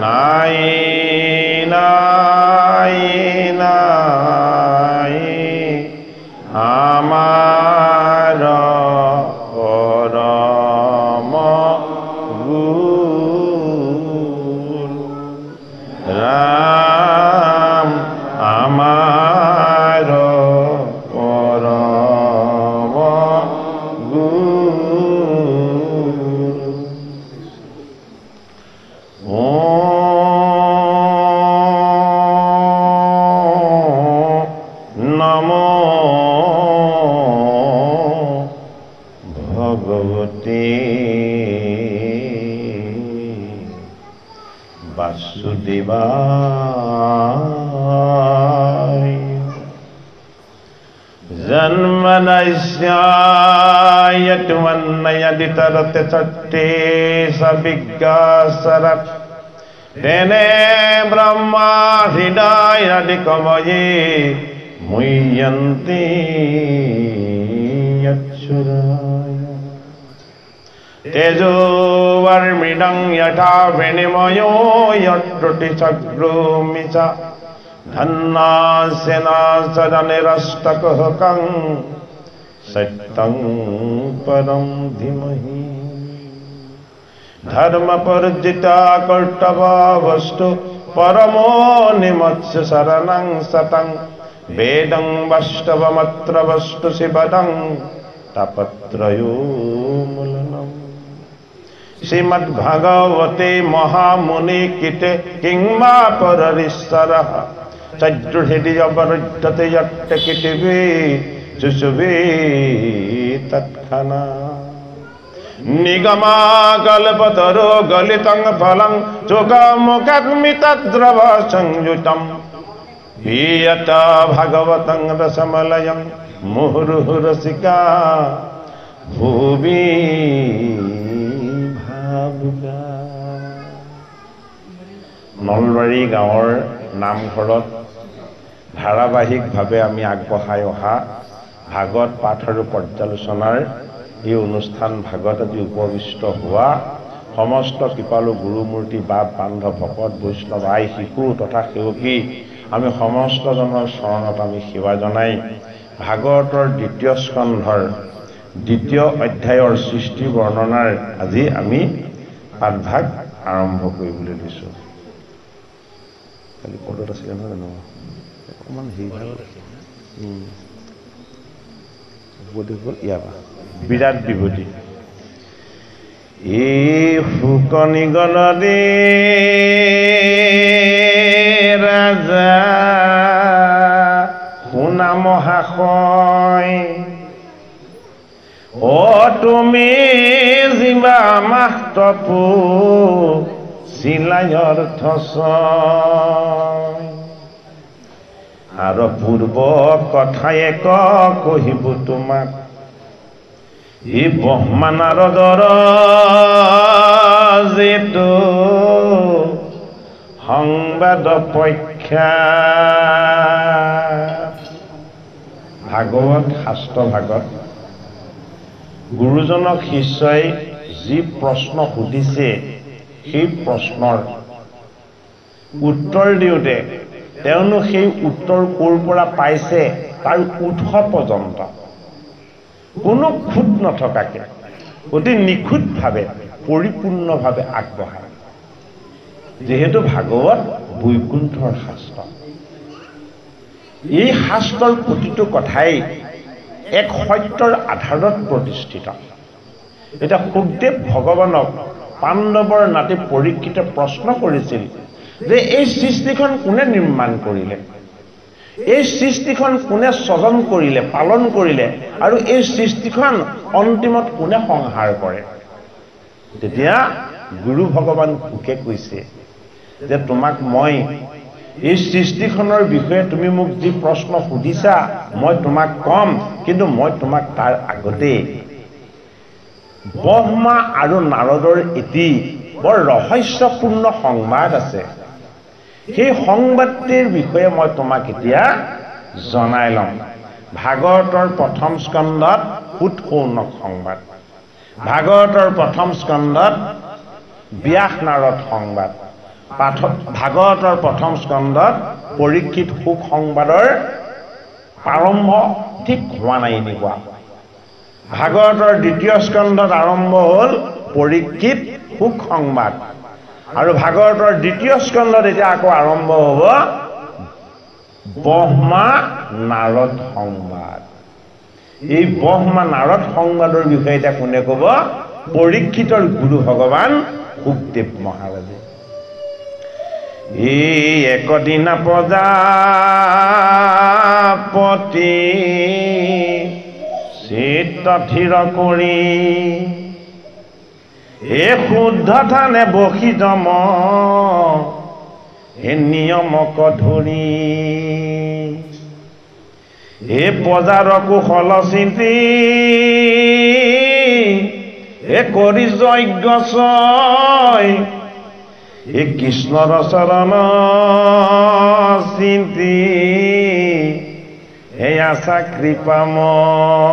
নাই নাই নাই আমাৰ পৰম গুৰু ৰাম আমাৰ পৰম গুৰু নমো ভগৱতে বাসুদেবায় জন্মনস্যায়তুমন্নয়দিতরতে চট্টে সবিজ্ঞাসরৎ তেনে ব্রহ্মা হৃদয়াদিকময়ে মুহ্যন্তি যচ্ছুরায় তেজোবর্মিডং যথা বিনিময়ো যত্রুটি চক্রমি চ ধন্নাস্যেনা সদনিরষ্টকহকং সত্যং পরম ধীমহি ধর্মপরিজিতা কর্তব্যবস্তু পরমো নিমৎস্য শরণং সতং বেদং বাস্তবমত্র বস্তু শিবদং তাপত্রয়োমূলনম শ্রীমদ্ভাগবতে মহামুনি কীতে কিংবা পররিশ্বরঃ চৈদ্রহৃদি অবরুদ্ধতে যত্তে কীটিভি শুশুভি তৎক্ষণা নিগমা কল্পতরো গলিতং ফলং চোকামুখাগ্মি তদ্রব সংযুতম পিয়ত ভগবতং রসমলয়ং মুহুর্মুহু রসিকা ভুবি ভাবুকা। নলবাৰী গাঁৱৰ নামঘৰত ধাৰাবাহিকভাৱে আমি আগবঢ়াই অহা ভাগৱত পাঠ আৰু পৰ্যালোচনাৰ এই অনুষ্ঠান ভাগত আজি উপবিষ্ট হোৱা সমস্ত কৃপালু গুৰুমূৰ্তি বাপ বান্ধৱ ভকত বৈষ্ণৱ আই শিশু তথা সেৱকী আমি সমস্তজনৰ চৰণত আমি সেৱা জনাই ভাগৱতৰ দ্বিতীয় স্কন্ধৰ দ্বিতীয় অধ্যায়ৰ সৃষ্টি বৰ্ণনাৰ আজি আমি পাঠভাগ আৰম্ভ কৰিবলৈ দিছোঁ। কালি পদত আছিলে নহয় জানো অকণমান বিৰাট বিভূতি এই ফুকনি গলদে ৰাজা শুনা মহাশয় অ তুমি জিবা মাহতপু চিলায়ৰ থছয় আৰু পূৰ্ব কথাই কহিব তোমাক ই ব্ৰহ্মা নাৰদৰ যেটো সংবাদ পক্ষা ভাগৱত শাস্ত্ৰ ভাগত গুৰুজনক শিষ্যই যি প্ৰশ্ন সুধিছে সেই প্ৰশ্নৰ উত্তৰ দিওঁতে তেওঁনো সেই উত্তৰ ক'ৰ পৰা পাইছে তাৰ উৎস পৰ্যন্ত কোনো খুঁত নথকাকে অতি নিখুঁতভাৱে পৰিপূৰ্ণভাৱে আগবঢ়ায়। যিহেতু ভাগৱত বৈকুণ্ঠৰ শাস্ত্ৰ, এই শাস্ত্ৰৰ প্ৰতিটো কথাই এক সত্যৰ আধাৰত প্ৰতিষ্ঠিত। এতিয়া সুখদেৱ ভগৱানক পাণ্ডৱৰ নাতি পৰীক্ষিতে প্ৰশ্ন কৰিছিল যে এই সৃষ্টিখন কোনে নিৰ্মাণ কৰিলে, এই সৃষ্টিখন কোনে স্বজন কৰিলে পালন কৰিলে আৰু এই সৃষ্টিখন অন্তিমত কোনে সংহাৰ কৰে। তেতিয়া গুৰু ভগৱান সুখে কৈছে যে তোমাক মই এই সৃষ্টিখনৰ বিষয়ে তুমি মোক যি প্ৰশ্ন সুধিছা মই তোমাক কম, কিন্তু মই তোমাক তাৰ আগতে ব্ৰহ্মা আৰু নাৰদৰ এটি বৰ ৰহস্যপূৰ্ণ সংবাদ আছে, সেই সংবাদটিৰ বিষয়ে মই তোমাক এতিয়া জনাই লম। ভাগৱতৰ প্ৰথম স্কন্ধত পুত শৌনক সংবাদ, ভাগৱতৰ প্ৰথম স্কন্ধত ব্যাস নাৰদ সংবাদ ভাগৱতৰ প্ৰথম স্কন্ধত পৰীক্ষিত সুখ সংবাদৰ আৰম্ভ ঠিক হোৱা নাই এনেকুৱা ভাগৱতৰ দ্বিতীয় স্কন্ধত আৰম্ভ হ'ল পৰীক্ষিত সুখ সংবাদ আৰু ভাগৱতৰ দ্বিতীয় স্কন্ধত এতিয়া আকৌ আৰম্ভ হ'ব ব্ৰহ্মা নাৰদ সংবাদ এই ব্ৰহ্মা নাৰদ সংবাদৰ বিষয়ে এতিয়া কোনে ক'ব পৰীক্ষিতৰ গুৰু ভগৱান সুখদেৱ মহাৰাজে এই একদিনা প্ৰজাপতি চিত্ত থিৰ কৰি এ শুদ্ধ থানে বসি যম এ নিয়মক ধৰি এ প্ৰজাৰ কুশল চিন্তি এ কৰি যজ্ঞ ছয় এ কৃষ্ণৰ চৰণ চিন্তি হে আশা কৃপাময়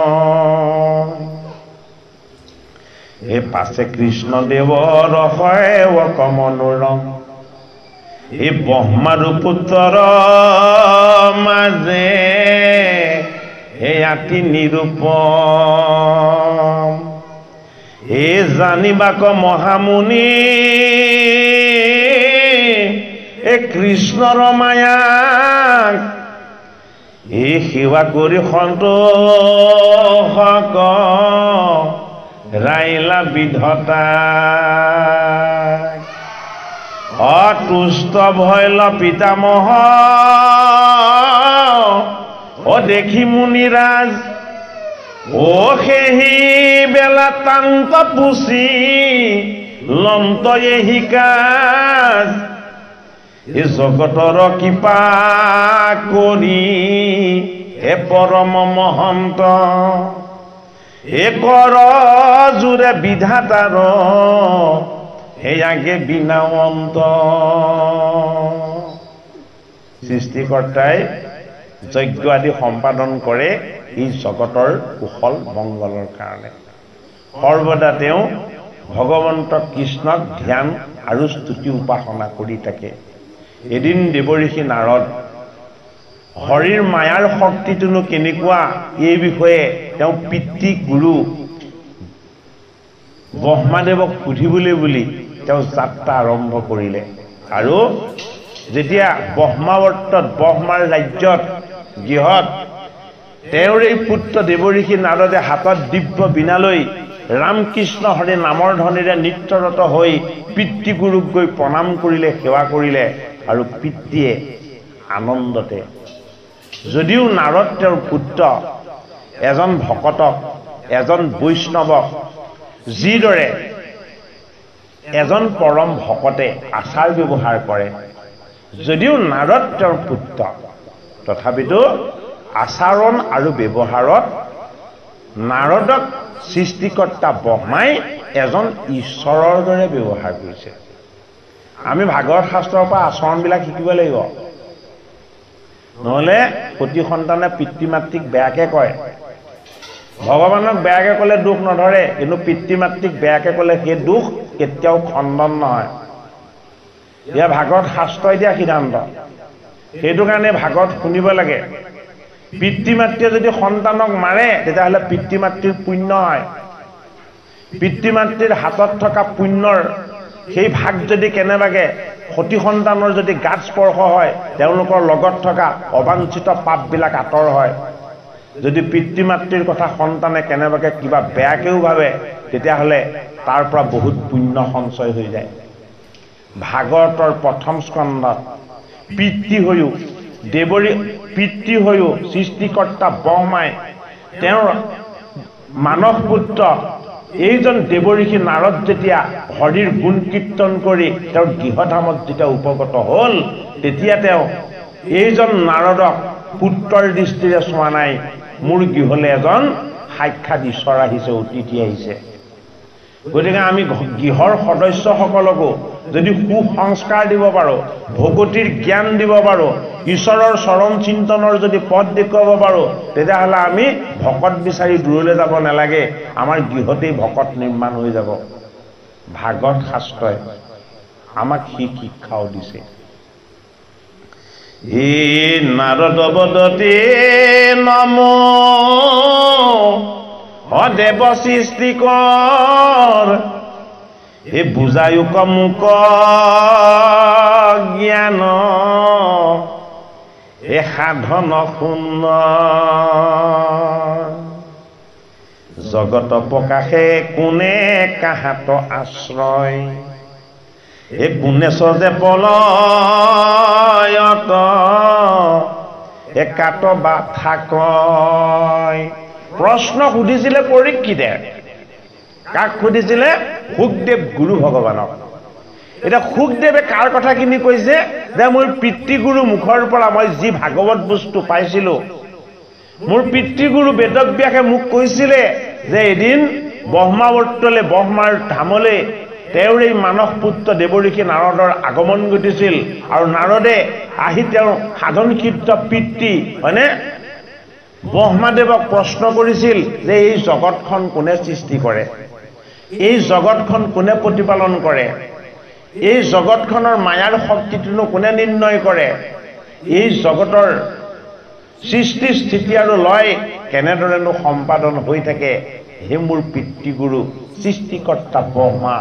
হে পাছে কৃষ্ণদেৱৰ সেৱক মনোৰম হে ব্ৰহ্মাৰ পুত্ৰৰ মাজে হে আতি নিৰূপম হে জানিবাক মহামুনি এ কৃষ্ণৰ মায়াক এ সেৱা কৰি সন্তোষক ৰাইলা বিধতা অতুষ্ট ভৈল পিতামহ ও দেখি মুনিৰাজ ও সেহি বেলা তান্ত পুচি লন্ত এহি কাজ এ জগতৰ কৃপা কৰি হে পৰম মহন্ত এ কৰ জোৰে বিধাতাৰ হে আগে বিনাৱন্ত সৃষ্টিকৰ্তাই যজ্ঞ আদি সম্পাদন কৰে এই জগতৰ কুশল মংগলৰ কাৰণে সৰ্বদা তেওঁ ভগৱন্ত কৃষ্ণক ধ্যান আৰু স্তুতি উপাসনা কৰি থাকে এদিন দেৱঋষি নাৰদ হৰিৰ মায়াৰ শক্তিটোনো কেনেকুৱা এই বিষয়ে তেওঁ পিতৃ গুৰু ব্ৰহ্মাদেৱক সুধিবলৈ বুলি তেওঁ যাত্ৰা আৰম্ভ কৰিলে আৰু যেতিয়া ব্ৰহ্মাৱৰ্তত ব্ৰহ্মাৰ ৰাজ্যত গৃহত তেওঁৰ এই পুত্ৰ দেৱঋষি নাৰদে হাতত দিব্য বীণালৈ ৰামকৃষ্ণ হৰি নামৰ ধ্বনিৰে নৃত্যৰত হৈ পিতৃগুৰুক গৈ প্ৰণাম কৰিলে সেৱা কৰিলে আৰু পিতৃয়ে আনন্দতে যদিও নাৰদ তেওঁৰ পুত্ৰ এজন ভকতক এজন বৈষ্ণৱক যিদৰে এজন পৰম ভকতে আচাৰ ব্যৱহাৰ কৰে যদিও নাৰদ তেওঁৰ পুত্ৰ তথাপিতো আচৰণ আৰু ব্যৱহাৰত নাৰদক সৃষ্টিকৰ্তা ব্ৰহ্মাই এজন ঈশ্বৰৰ দৰে ব্যৱহাৰ কৰিছে আমি ভাগৱত শাস্ত্ৰৰ পৰা আচৰণবিলাক শিকিব লাগিব নহলে সতী সন্তানে পিতৃ মাতৃক বেয়াকে কয় ভগৱানক বেয়াকে ক'লে দুখ নধৰে কিন্তু পিতৃ মাতৃক বেয়াকে ক'লে সেই দুখ কেতিয়াও খণ্ডন নহয় ইয়া ভাগৱত শাস্ত্ৰই দিয়া সিদ্ধান্ত সেইটো কাৰণে ভাগৱত শুনিব লাগে পিতৃ মাতৃয়ে যদি সন্তানক মাৰে তেতিয়াহ'লে পিতৃ মাতৃৰ পুণ্য হয় পিতৃ মাতৃৰ হাতত থকা পুণ্যৰ সেই ভাগ যদি কেনেবাকে সতী সন্তানৰ যদি গাত স্পৰ্শ হয় তেওঁলোকৰ লগত থকা অবাঞ্ছিত পাপবিলাক আঁতৰ হয় যদি পিতৃ মাতৃৰ কথা সন্তানে কেনেবাকে কিবা বেয়াকেও ভাবে তেতিয়াহ'লে তাৰ পৰা বহুত পুণ্য সঞ্চয় হৈ যায় ভাগৱতৰ প্ৰথম স্কন্ধত পিতৃ হৈও পিতৃ হৈও সৃষ্টিকৰ্তা ব্ৰহ্মাই তেওঁৰ মানস পুত্ৰ এইজন দেৱঋষি নাৰদ যেতিয়া হৰিৰ গুণ কীৰ্তন কৰি তেওঁৰ গৃহধামত যেতিয়া উপগত হ'ল তেতিয়া তেওঁ এইজন নাৰদক পুত্ৰৰ দৃষ্টিৰে চোৱা নাই মোৰ গৃহলৈ এজন সাক্ষাৎ ঈশ্বৰ আহিছে অতিথি আহিছে গতিকে আমি গৃহৰ সদস্যসকলকো যদি সুসংস্কাৰ দিব পাৰোঁ ভগৱতীৰ জ্ঞান দিব পাৰোঁ ঈশ্বৰৰ চৰণ চিন্তনৰ যদি পথ দেখুৱাব পাৰোঁ তেতিয়াহ'লে আমি ভকত বিচাৰি দূৰলৈ যাব নালাগে আমাৰ গৃহতেই ভকত নিৰ্মাণ হৈ যাব ভাগৱত শাস্ত্ৰই আমাক শিক্ষাও দিছে। হে নাৰদ বদতে নমো অদেৱ সৃষ্টিকৰ, হে বুজায়ো কমুক জ্ঞান, হে সাধন শূন্য, জগত প্ৰকাশে কোনে কাহাত আশ্ৰয়, হে কোনে সজে পলয়ত, হে কাত বাথা কয়। প্ৰশ্ন সুধিছিলে পৰীক্ষিতে। কাক সুধিছিলে? সুখদেৱ গুৰু ভগৱানক। এতিয়া সুখদেৱে কাৰ কথাখিনি কৈছে? যে মোৰ পিতৃগুৰু মুখৰ পৰা মই যি ভাগৱত বস্তু পাইছিলো, মোৰ পিতৃগুৰু বেদব্যাসে মোক কৈছিলে যে এদিন ব্ৰহ্মাৱৰ্তলৈ, ব্ৰহ্মাৰ ধামলৈ তেওঁৰ এই মানস পুত্ৰ দেৱঋষি নাৰদৰ আগমন ঘটিছিল, আৰু নাৰদে আহি তেওঁৰ সাধন ক্ষিপ্ত পিতৃ হয়নে ব্ৰহ্মাদেৱক প্ৰশ্ন কৰিছিল যে এই জগতখন কোনে সৃষ্টি কৰে, এই জগতখন কোনে প্ৰতিপালন কৰে, এই জগতখনৰ মায়াৰ শক্তিটোনো কোনে নিৰ্ণয় কৰে, এই জগতৰ সৃষ্টি স্থিতি আৰু লয় কেনেদৰেনো সম্পাদন হৈ থাকে, হে মোৰ পিতৃগুৰু সৃষ্টিকৰ্তা ব্ৰহ্মা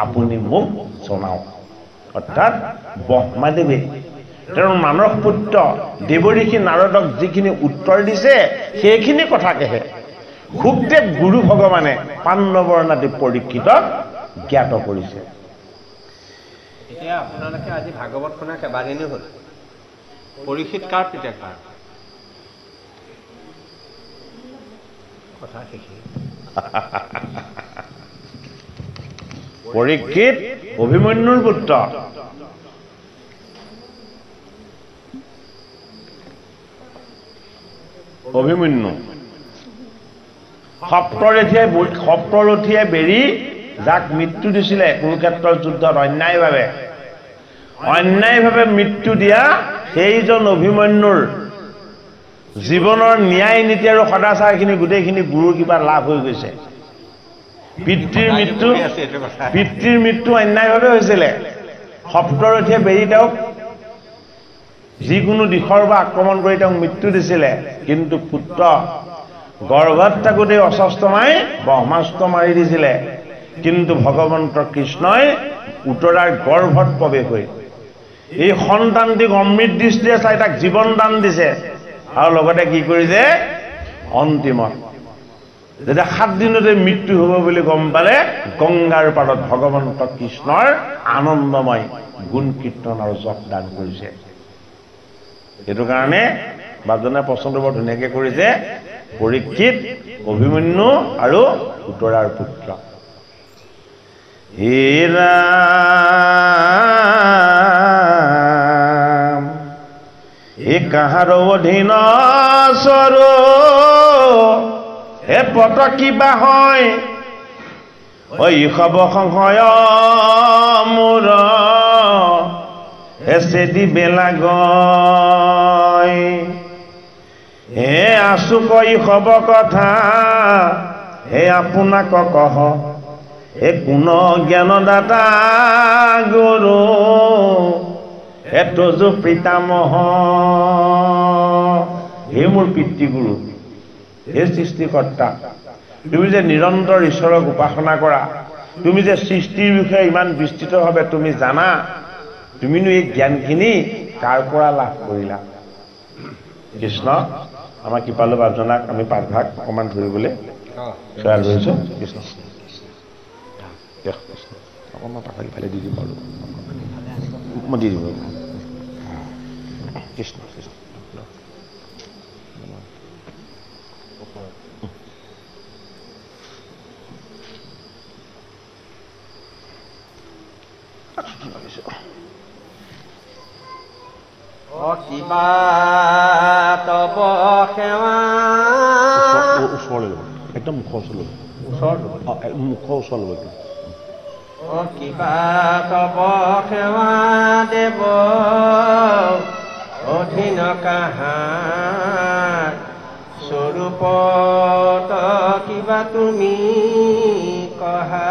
আপুনি মোক জনাওক। অৰ্থাৎ ব্ৰহ্মাদেৱে তেওঁৰ মানস পুত্ৰ দেৱঋষি নাৰদক যিখিনি উত্তৰ দিছে সেইখিনি কথাকেহে সুখদেৱ গুৰু ভগৱানে পাণ্ডৱৰ্ণাদি পৰীক্ষিতক জ্ঞাত কৰিছে। এতিয়া আপোনালোকে আজি ভাগৱত শুনা কেইবাদিনো হ'ল। পৰীক্ষিত কাৰ পিতেক কাৰ? কথা শিকি পৰীক্ষিত অভিমন্যুৰ পুত্ৰ। অভিমন্যু সপ্তৰথীয়ে বেৰি যাক মৃত্যু দিছিলে কুৰুক্ষেত্ৰৰ যুদ্ধত অন্যায়ভাৱে মৃত্যু দিয়া সেইজন অভিমন্যুৰ জীৱনৰ ন্যায় নীতি আৰু সদাচাৰখিনি গোটেইখিনি গুৰুৰ কিবা লাভ হৈ গৈছে। পিতৃৰ মৃত্যু অন্যায়ভাৱে হৈছিলে। সপ্তৰথীয়ে বেৰি তেওঁক যিকোনো দিশৰ পৰা আক্ৰমণ কৰি তেওঁক মৃত্যু দিছিলে, কিন্তু পুত্ৰ গৰ্ভত থাকোঁতে অস্বস্থমাই ব্ৰহ্মাস্ত্ৰ মাৰি দিছিলে, কিন্তু ভগৱন্ত কৃষ্ণই উত্তৰাৰ গৰ্ভত প্ৰৱেশ হৈ এই সন্তানটিক অমৃত দৃষ্টিৰে চাই তাক জীৱন দান দিছে, আৰু লগতে কি কৰিছে অন্তিমত যেতিয়া 7 দিনতে মৃত্যু হ'ব বুলি গম পালে গংগাৰ পাৰত ভগৱন্ত কৃষ্ণৰ আনন্দময় গুণ কীৰ্তন আৰু যশ দান কৰিছে। সেইটো কাৰণে বাপজনে প্ৰশ্নটো বৰ ধুনীয়াকৈ কৰিছে। পৰীক্ষিত অভিমন্যু আৰু উত্তৰাৰ পুত্ৰ। হে ৰাম হে কাহাৰ অধীন স্বৰ, হে পত কিবা হয় শৈশৱ সংশয় মোৰ, হে চেদি বেলা গয়, হে আছো শৈশৱ কথা, হে আপোনাক কহ, হে কোন জ্ঞানদাতা গুৰু, হে তজু পিতামহ, হে মোৰ পিতৃগুৰু, হে সৃষ্টিকৰ্তা, তুমি যে নিৰন্তৰ ঈশ্বৰক উপাসনা কৰা, তুমি যে সৃষ্টিৰ বিষয়ে ইমান বিস্তৃতভাৱে তুমি জানা, তুমিনো এই জ্ঞানখিনি কাৰ পৰা লাভ কৰিলা? কৃষ্ণ আমাৰ কৃপালু বাপজনাক আমি পাঠভাগ অকণমান ধৰিবলৈ চেষ্টা কৰিছোঁ। কৃষ্ণ অকণমান পাঠভাগ ইফালে দি দিব আৰু মই দি দিব। কৃষ্ণ কৃষ্ণ কিবা তব সেৱা ওচৰলৈ ল'ব, একদম মুখৰ ওচৰলৈ মুখৰ ওচৰ ল'ব একদম। কিবা তব সেৱা দেৱ অধীন কাহাৰ স্বৰূপত কিবা তুমি কহা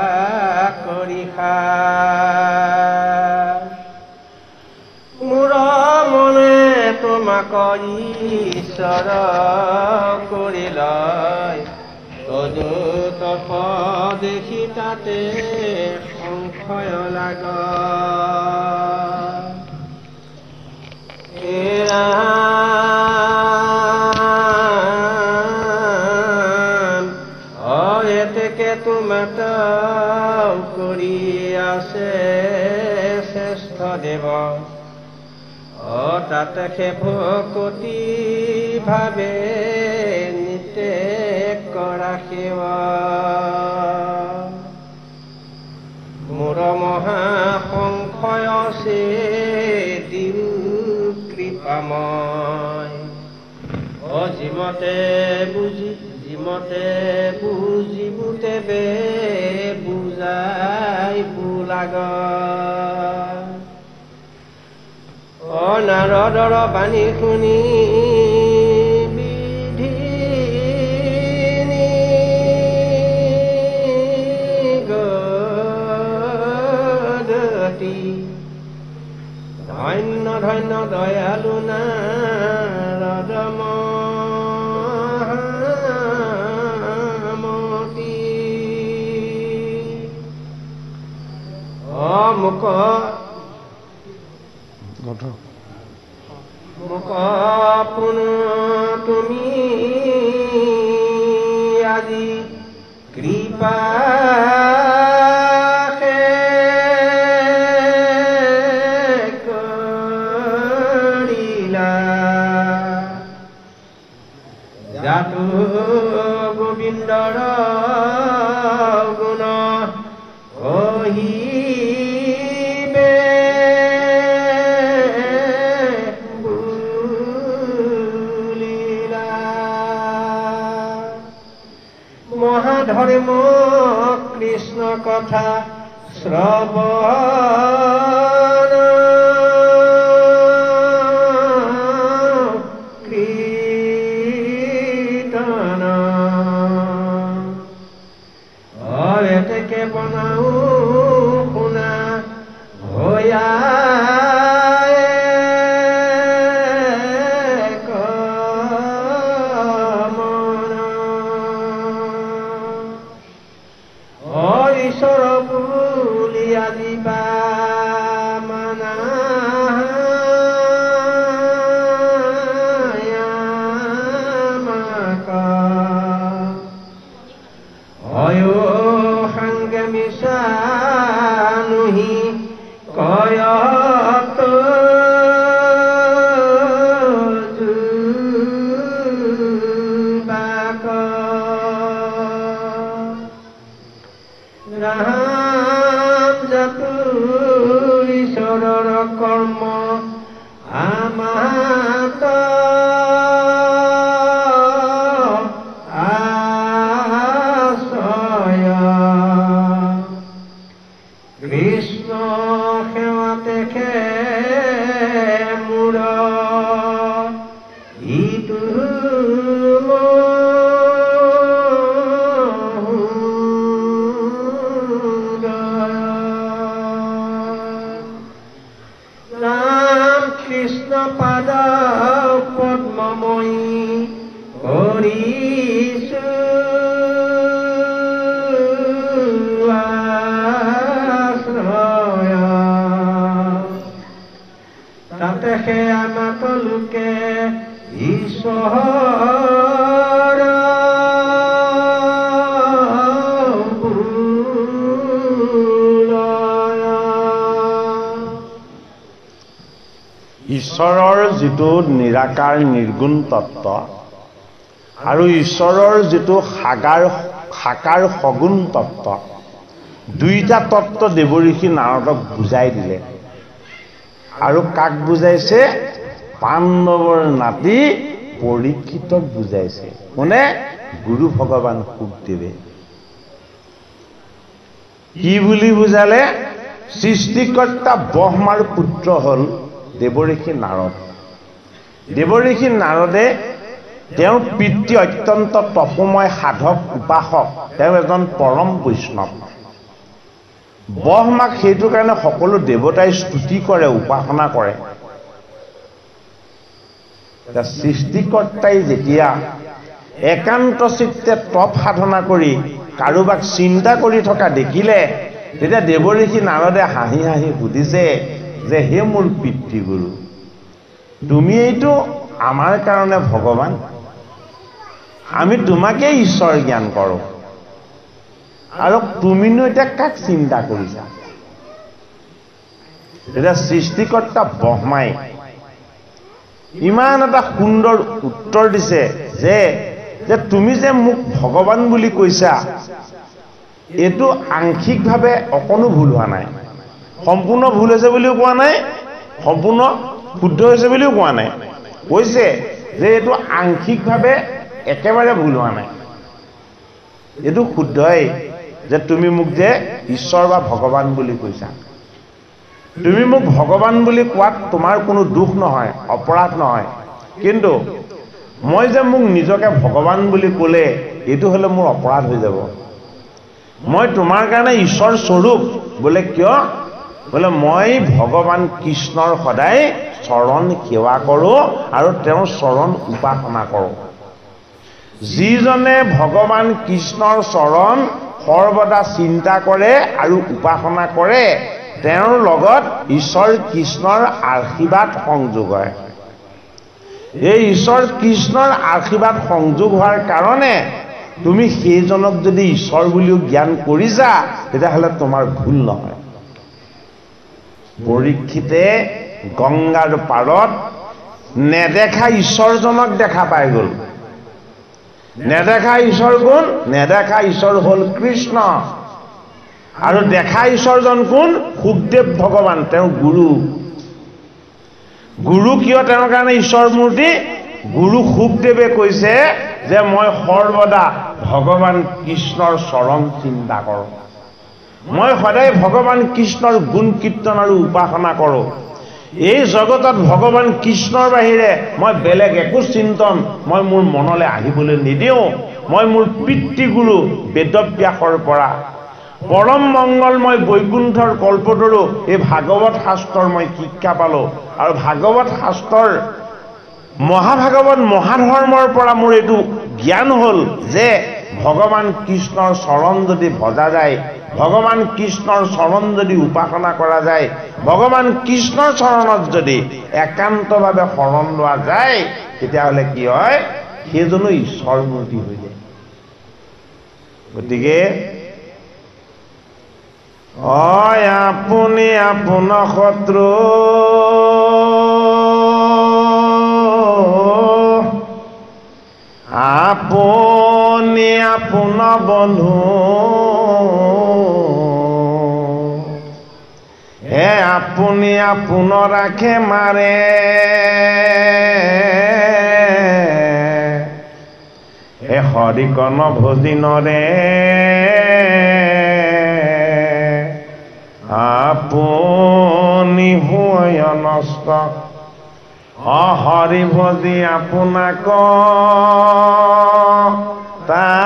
কৰিষা মোৰ মনে তোমাক ঈশ্বৰ কৰি লয় তদু তপ দেখি তাতে সংশয় লাগ এতেকে তোমাত কৰি আছে শ্ৰেষ্ঠ দেৱ তাতে ভকতি ভাবে নিতে কৰা সেৱা মোৰ মহা সংশয় আছে দিল কৃপাময় যিমতে বুজিবুতে বে বুজাই বুলাগ নাৰদৰ বাণী শুনি বিধিনি গতি ধন্য ধন্য দয়ালু নাৰদ মহামতি মুখ পুন তুমি আজি কৃপা কৰিলা যাতু গোবিন্দৰ গুণ কহিবে মহাধৰ্ম কৃষ্ণ কথা শ্ৰৱণ কীৰ্তন এতেকে বনাও শুনা ভয়া ঈশ্বৰ বুলি আজিবা মানা অয় সংগে মিছা নুহি কয়ত ৰাম জাতু ঈশ্বৰৰ কৰ্ম আমাত আশ্ৰয় কৃষ্ণ সেৱাতে মোৰ ইটো কৃষ্ণ পাদ পদ্মময়ী কৰিছো আশ্ৰয় তাতে আমাক লোকে ঈশ্বৰ ঈশ্বৰৰ যিটো নিৰাকাৰ নিৰ্গুণ তত্ত্ব আৰু ঈশ্বৰৰ যিটো সাকাৰ সগুণ তত্ত্ব দুইটা তত্ত্ব দেৱঋষি নাৰদক বুজাই দিলে আৰু কাক বুজাইছে পাণ্ডৱৰ নাতি পৰীক্ষিতক বুজাইছে মানে গুৰু ভগৱান শুকদেৱে কি বুলি বুজালে সৃষ্টিকৰ্তা ব্ৰহ্মাৰ পুত্ৰ হল দেৱঋষি নাৰদ। দেৱঋষি নাৰদে তেওঁৰ পিতৃ অত্যন্ত তপময় সাধক উপাসক, তেওঁ এজন পৰম বৈষ্ণৱ। ব্ৰহ্মাক সেইটো কাৰণে সকলো দেৱতাই স্তুতি কৰে, উপাসনা কৰে। সৃষ্টিকৰ্তাই যেতিয়া একান্ত চিত্তে তপ সাধনা কৰি কাৰোবাক চিন্তা কৰি থকা দেখিলে, তেতিয়া দেৱঋষি নাৰদে হাঁহি হাঁহি সুধিছে যে হে মোৰ পিতৃগুৰু, তুমি এইটো আমাৰ কাৰণে ভগৱান, আমি তোমাকেই ঈশ্বৰ জ্ঞান কৰোঁ, আৰু তুমিনো এতিয়া কাক চিন্তা কৰিছা? এতিয়া সৃষ্টিকৰ্তা ব্ৰহ্মাই ইমান এটা সুন্দৰ উত্তৰ দিছে যে তুমি যে মোক ভগৱান বুলি কৈছা, এইটো আংশিকভাৱে অকণো ভুল হোৱা নাই। সম্পূৰ্ণ ভুল হৈছে বুলিও কোৱা নাই, সম্পূৰ্ণ শুদ্ধ হৈছে বুলিও কোৱা নাই। কৈছে যে এইটো আংশিকভাৱে একেবাৰে ভুল হোৱা নাই, এইটো শুদ্ধই যে তুমি মোক যে ঈশ্বৰ বা ভগৱান বুলি কৈছা। তুমি মোক ভগৱান বুলি কোৱাত তোমাৰ কোনো দুখ নহয়, অপৰাধ নহয়। কিন্তু মই যে মোক নিজকে ভগৱান বুলি ক'লে এইটো হ'লে মোৰ অপৰাধ হৈ যাব। মই তোমাৰ কাৰণে ঈশ্বৰ স্বৰূপ বোলে কিয়? বোলে মই ভগৱান কৃষ্ণৰ সদায় চৰণ সেৱা কৰোঁ আৰু তেওঁৰ চৰণ উপাসনা কৰোঁ। যিজনে ভগৱান কৃষ্ণৰ চৰণ সৰ্বদা চিন্তা কৰে আৰু উপাসনা কৰে, তেওঁৰ লগত ঈশ্বৰ কৃষ্ণৰ আশীৰ্বাদ সংযোগ হয়। এই ঈশ্বৰ কৃষ্ণৰ আশীৰ্বাদ সংযোগ হোৱাৰ কাৰণে তুমি সেইজনক যদি ঈশ্বৰ বুলিও জ্ঞান কৰিছা, তেতিয়াহ'লে তোমাৰ ভুল নহয়। পৰীক্ষিতে গংগাৰ পাৰত নেদেখা ঈশ্বৰজনক দেখা পাই গ'ল। নেদেখা ঈশ্বৰ কোন? নেদেখা ঈশ্বৰ হ'ল কৃষ্ণ। আৰু দেখা ঈশ্বৰজন কোন? সুখদেৱ ভগৱান, তেওঁৰ গুৰু। গুৰু কিয় তেওঁৰ কাৰণে ঈশ্বৰ মূৰ্তি? গুৰু সুখদেৱে কৈছে যে মই সৰ্বদা ভগৱান কৃষ্ণৰ চৰণ চিন্তা কৰোঁ, মই সদায় ভগৱান কৃষ্ণৰ গুণ কীৰ্তন আৰু উপাসনা কৰোঁ। এই জগতত ভগৱান কৃষ্ণৰ বাহিৰে মই বেলেগ একো চিন্তন মই মোৰ মনলৈ আহিবলৈ নিদিওঁ। মই মোৰ পিতৃগুৰু বেদব্যাসৰ পৰা পৰম মংগলময় বৈকুণ্ঠৰ কল্পতৰু এই ভাগৱত শাস্ত্ৰৰ মই শিক্ষা পালোঁ, আৰু ভাগৱত শাস্ত্ৰৰ মহাভাগৱত মহাধৰ্মৰ পৰা মোৰ এইটো জ্ঞান হ'ল যে ভগৱান কৃষ্ণৰ চৰণ যদি ভজা যায়, ভগৱান কৃষ্ণৰ চৰণ যদি উপাসনা কৰা যায়, ভগৱান কৃষ্ণৰ চৰণত যদি একান্তভাৱে শৰণ লোৱা যায়, তেতিয়াহ'লে কি হয়? সেইজনো ঈশ্বৰ মূৰ্তি হৈ যায়। গতিকে আপুনি আপোনাৰ শত্ৰু, আপুনি আপোনাৰ বন্ধু, আপুনি আপোনাৰ ৰাখে মাৰে, হৰিকণ ভজিনৰে আপুনি হয় নষ্ট। হৰি ভজি আপোনাক তাৰে,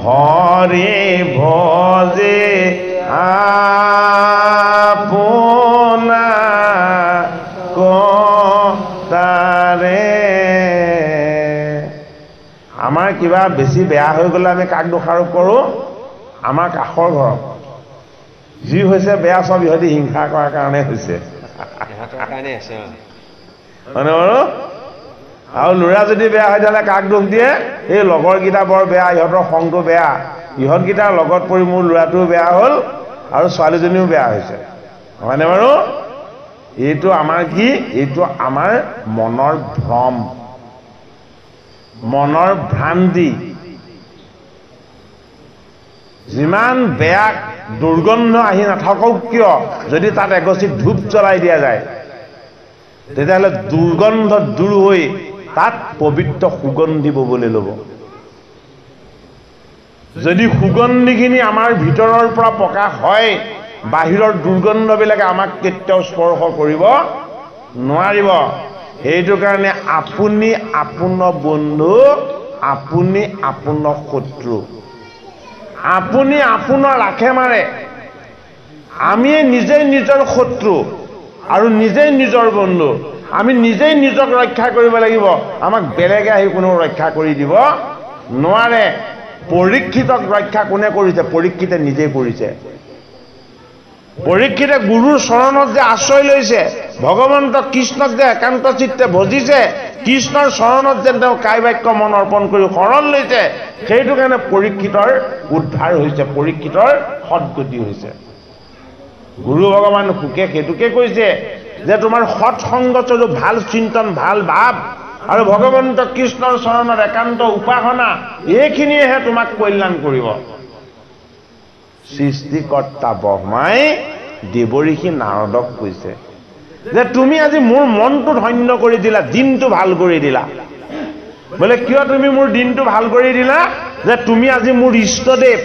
হৰি ভজি আপোনাক তাৰে। আমাৰ কিবা বেছি বেয়া হৈ গ'লে আমি কাক দোষাৰোপ কৰোঁ? আমাৰ কাষৰ ঘৰত। যি হৈছে বেয়া চব ইহঁতি হিংসা কৰাৰ কাৰণে হৈছে, হয়নে বাৰু? আৰু ল'ৰা যদি বেয়া হৈ যালে কাক দোষ দিয়ে? এই লগৰকেইটা বৰ বেয়া, ইহঁতৰ সংটো বেয়া, ইহঁতকেইটাৰ লগত পৰি মোৰ ল'ৰাটোও বেয়া হ'ল আৰু ছোৱালীজনীও বেয়া হৈছে, হয়নে বাৰু? এইটো আমাৰ কি? এইটো আমাৰ মনৰ ভ্ৰম, মনৰ ভ্ৰান্তি। যিমান বেয়া দুৰ্গন্ধ আহি নাথাকক কিয়, যদি তাত এগছি ধূপ জ্বলাই দিয়া যায়, তেতিয়াহ'লে দুৰ্গন্ধ দূৰ হৈ তাত পবিত্ৰ সুগন্ধি ববলৈ ল'ব। যদি সুগন্ধিখিনি আমাৰ ভিতৰৰ পৰা প্ৰকাশ হয়, বাহিৰৰ দুৰ্গন্ধবিলাকে আমাক কেতিয়াও স্পৰ্শ কৰিব নোৱাৰিব সেইটো কাৰণে আপুনি আপোনাৰ বন্ধু আপুনি আপোনাৰ শত্ৰু আপুনি আপোনাৰ ৰাখে মাৰে আমি নিজেই নিজৰ শত্ৰু আৰু নিজেই নিজৰ বন্ধু আমি নিজেই নিজক ৰক্ষা কৰিব লাগিব আমাক বেলেগে আহি কোনো ৰক্ষা কৰি দিব নোৱাৰে পৰীক্ষিতক ৰক্ষা কোনে কৰিছে পৰীক্ষিতে নিজেই কৰিছে পৰীক্ষিতে গুৰুৰ চৰণত যে আশ্ৰয় লৈছে ভগৱন্ত কৃষ্ণক যে একান্ত চিত্তে ভজিছে কৃষ্ণৰ চৰণত যে তেওঁ কায় বাক্য মন অৰ্পণ কৰি শৰণ লৈছে সেইটো কাৰণে পৰীক্ষিতৰ উদ্ধাৰ হৈছে পৰীক্ষিতৰ সৎগতি হৈছে গুৰু ভগৱান সুকে সেইটোকে কৈছে যে তোমাৰ সৎসংগত ভাল চিন্তন ভাল ভাৱ আৰু ভগৱন্ত কৃষ্ণৰ চৰণত একান্ত উপাসনা এইখিনিয়েহে তোমাক কল্যাণ কৰিব সৃষ্টিকৰ্তা ব্ৰহ্মাই দেৱঋষি নাৰদক কৈছে যে তুমি আজি মোৰ মনটো ধন্য কৰি দিলা দিনটো ভাল কৰি দিলা বোলে কিয় তুমি মোৰ দিনটো ভাল কৰি দিলা যে তুমি আজি মোৰ ইষ্টদেৱ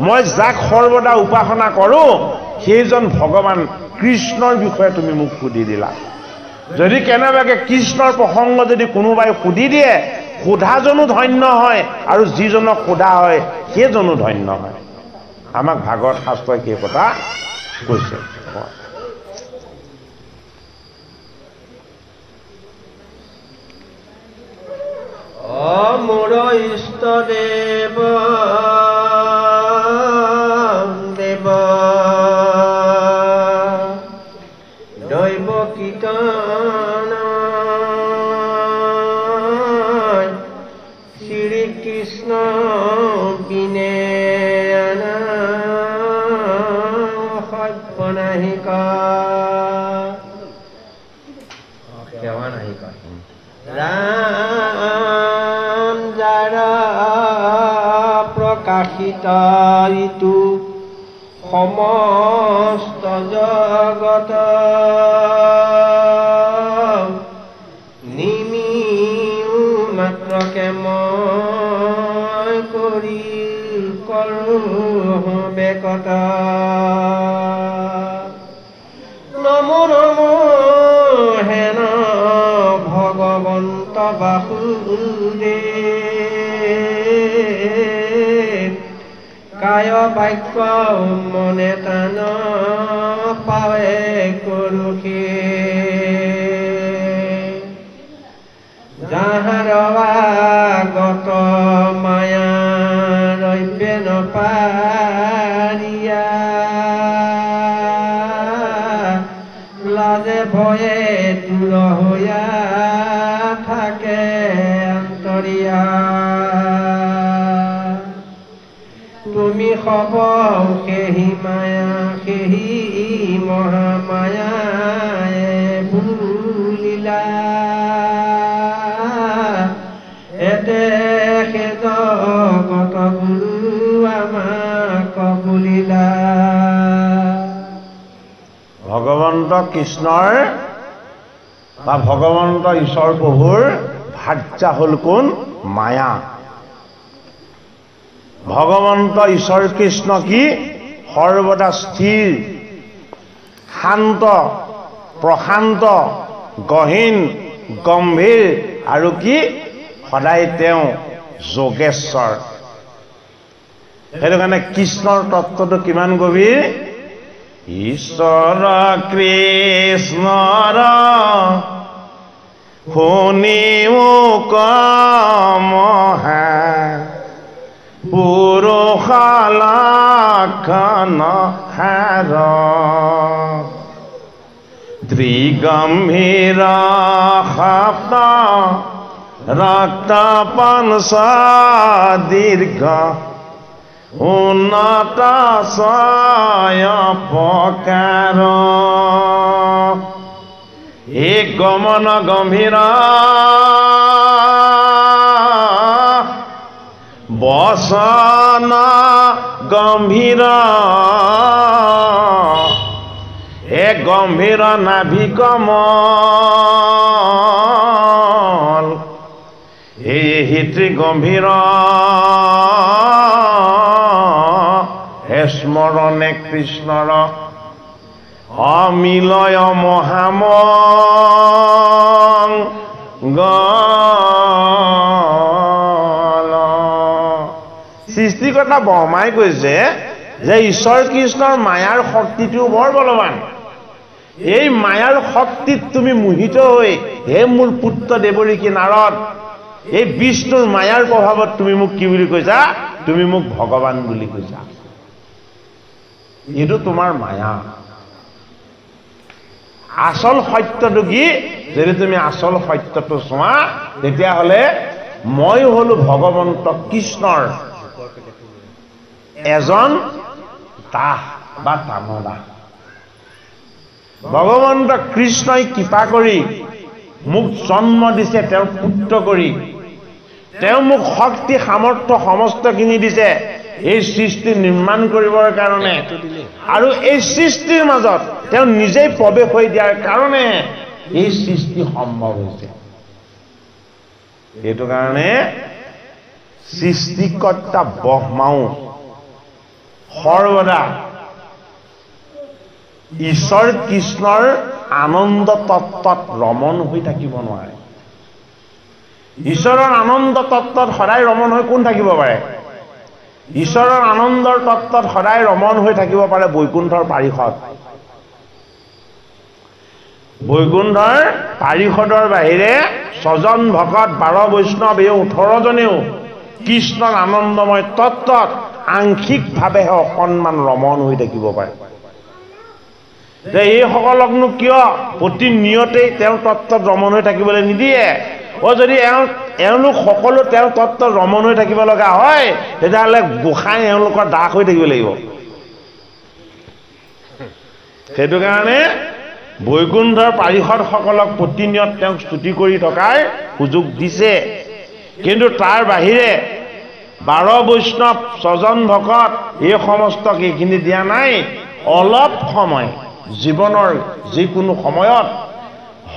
মই যাক সৰ্বদা উপাসনা কৰো সেইজন ভগৱান কৃষ্ণৰ বিষয়ে তুমি মোক সুধি দিলা যদি কেনেবাকে কৃষ্ণৰ প্ৰসংগ যদি কোনোবাই সুধি দিয়ে সোধাজনো ধন্য হয় আৰু যিজনক সোধা হয় সেইজনো ধন্য হয় আমাক ভাগৱত শাস্ত্ৰই সেই কথা কৈছে মোৰ ইষ্টদেৱ দেৱ দৈৱ কীৰ্তন শ্ৰীকৃষ্ণ বিনে সৰ্বনাহিকা ৰাম যাৰা প্ৰকাশিত ঋতু সমস্ত জগত নিমিও মাত্ৰকে মই কৰি কৰোঁ বেকত নমো নমো হেন ভগৱন্ত বাসুদেৱ কায় বাক্য মনে তান পাৱে কৰোষে যাহাৰ আগত মায়া ৰব্যে নপাৰিয়া লাজে ভয়ে দূৰ হৈয়া থাকে অন্তৰিয়া তুমি হব সেহি মায়া সেহি মহামায়ায়ে বুলিলা এতে সে জগত গুৰু আমাক বুলিলা ভগৱন্ত কৃষ্ণৰ বা ভগৱন্ত ঈশ্বৰ প্ৰভুৰ ভাৰ্যা হল কোন মায়া ভগৱন্ত ঈশ্বৰ কৃষ্ণ কি সৰ্বদা স্থিৰ শান্ত প্ৰশান্ত গহীন গম্ভীৰ আৰু কি সদায় তেওঁ যোগেশ্বৰ সেইটো কাৰণে কৃষ্ণৰ তত্ত্বটো কিমান গভীৰ ঈশ্বৰ কৃষ্ণৰ শুনিও কমহে পুৰুষ লক্ষণ হেৰ ত্ৰিগম্ভীৰ শব্দ ৰক্ত পঞ্চ দীৰ্ঘ উন্নত ছয় প্ৰকাৰ এক গমন গম্ভীৰ বচন গম্ভীৰ এক গম্ভীৰ নাভি কমল এই হিতৃ গম্ভীৰ স্মৰণে কৃষ্ণৰ অমিলয় মহাম সৃষ্টিকৰ্তা ব্ৰহ্মাই কৈছে যে ঈশ্বৰ কৃষ্ণৰ মায়াৰ শক্তিটো বৰ বলৱান। এই মায়াৰ শক্তিত তুমি মোহিত হৈ হে মোৰ পুত্ৰ দেৱৰীকী নাৰদ, এই বিষ্ণুৰ মায়াৰ প্ৰভাৱত তুমি মোক কি বুলি কৈছা? তুমি মোক ভগৱান বুলি কৈছা। এইটো তোমাৰ মায়া। আচল সত্যটো কি? যদি তুমি আচল সত্যটো চোৱা তেতিয়াহ'লে মই হলো ভগৱন্ত কৃষ্ণৰ এজন দাস বা তামদা। ভগৱন্ত কৃষ্ণই কৃপা কৰি মোক জন্ম দিছে, তেওঁৰ পুত্ৰ কৰি। তেওঁ মোক শক্তি সামৰ্থ্য সমস্তখিনি দিছে এই সৃষ্টি নিৰ্মাণ কৰিবৰ কাৰণে, আৰু এই সৃষ্টিৰ মাজত তেওঁ নিজেই প্ৰৱেশ হৈ দিয়াৰ কাৰণে এই সৃষ্টি সম্ভৱ হৈছে। এইটো কাৰণে সৃষ্টিকৰ্তা ব্ৰহ্মাও সৰ্বদা ঈশ্বৰ কৃষ্ণৰ আনন্দ তত্ত্বত ৰমণ হৈ থাকিব নোৱাৰে। ঈশ্বৰৰ আনন্দ তত্ত্বত সদায় ৰমণ হৈ কোন থাকিব পাৰে? ঈশ্বৰৰ আনন্দৰ তত্ত্বত সদায় ৰমণ হৈ থাকিব পাৰে বৈকুণ্ঠৰ পাৰিষদ। বৈকুণ্ঠৰ পাৰিষদৰ বাহিৰে ৬ জন ভকত ১২ বৈষ্ণৱ এই ১৮ জনেও কৃষ্ণৰ আনন্দময় তত্ত্বত আংশিকভাৱেহে অকণমান ৰমণ হৈ থাকিব পাৰে। যে এইসকলকনো কিয় প্ৰতি নিয়তেই তেওঁৰ তত্ত্বত ৰমণ হৈ থাকিবলৈ নিদিয়ে? যদি এওঁলোক সকলো তেওঁৰ তত্ত্বত ৰমণ হৈ থাকিব লগা হয় তেতিয়াহ'লে গোসাঁই এওঁলোকৰ দাস হৈ থাকিব লাগিব। সেইটো কাৰণে বৈকুণ্ঠৰ পাৰিষদসকলক প্ৰতিনিয়ত তেওঁক স্তুতি কৰি থকাৰ সুযোগ দিছে। কিন্তু তাৰ বাহিৰে ১২ বৈষ্ণৱ ৬ জন ভকত এই সমস্তক এইখিনি দিয়া নাই। অলপ সময় জীৱনৰ যিকোনো সময়ত